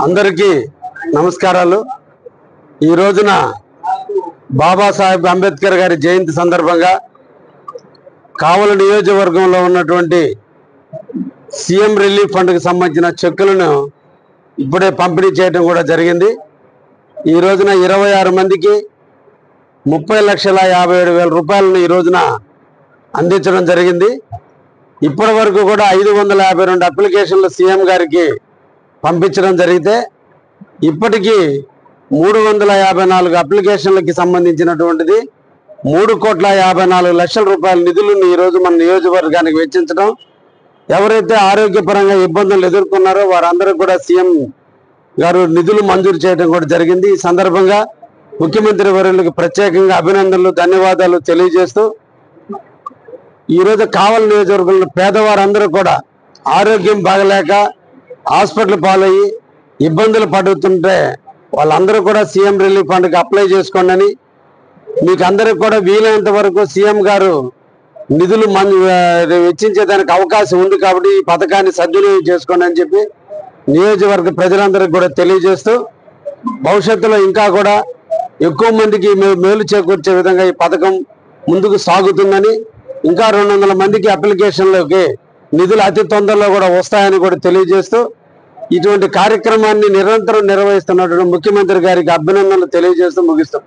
అందరికీ నమస్కారాలు। ఈ రోజున బాబాసాహెబ్ అంబేద్కర్ గారి జయంతి సందర్భంగా కావలి నియోజకవర్గంలో ఉన్నటువంటి సీఎం రిలీఫ్ ఫండ్ కి సంబంధించిన చెక్కులను ఇప్పుడే పంపిణీ చేయడం కూడా జరిగింది। ఈ రోజున 26 మందికి 30,57,000 రూపాయలను ఈ రోజున అందించడం జరిగింది। ఇప్పటి వరకు కూడా 552 అప్లికేషన్లు సీఎం గారికి పంపించడం జరిగితే ఇప్పటికీ 354 అప్లికేషన్లకి సంబంధించినటువంటిది 3,54,00,000 రూపాయల నిధులను ఈ రోజు మన నియోజకవర్గానికి వెచ్చించడం, ఎవరైతే ఆరోగ్యపరంగా ఇబ్బందులు ఎదుర్కొన్నారో వారందరూ కూడా సీఎం గారు నిధులు మంజూరు చేయడం కూడా జరిగింది। ఈ సందర్భంగా ముఖ్యమంత్రి వర్యులకు ప్రత్యేకంగా అభినందనలు, ధన్యవాదాలు తెలియజేస్తూ ఈరోజు కావలి నియోజకవర్గంలో పేదవారందరూ కూడా ఆరోగ్యం బాగలేక హాస్పిటల్ పాలయ్యి ఇబ్బందులు పడుతుంటే వాళ్ళందరూ కూడా సీఎం రిలీఫ్ ఫండ్కి అప్లై చేసుకోండి అని, మీకు అందరికి కూడా వీలైనంత వరకు సీఎం గారు నిధులు వెచ్చించేదానికి అవకాశం ఉంది కాబట్టి ఈ పథకాన్ని సద్వినియోగం చేసుకోండి అని చెప్పి నియోజకవర్గ ప్రజలందరికీ కూడా తెలియజేస్తూ భవిష్యత్తులో ఇంకా కూడా ఎక్కువ మందికి మేలు చేకూర్చే విధంగా ఈ పథకం ముందుకు సాగుతుందని, ఇంకా 200 మందికి అప్లికేషన్లోకి నిధులు అతి తొందరలో కూడా వస్తాయని కూడా తెలియజేస్తూ ఇటువంటి కార్యక్రమాన్ని నిరంతరం నిర్వహిస్తున్నటువంటి ముఖ్యమంత్రి గారికి అభినందనలు తెలియజేస్తూ ముగిస్తాం।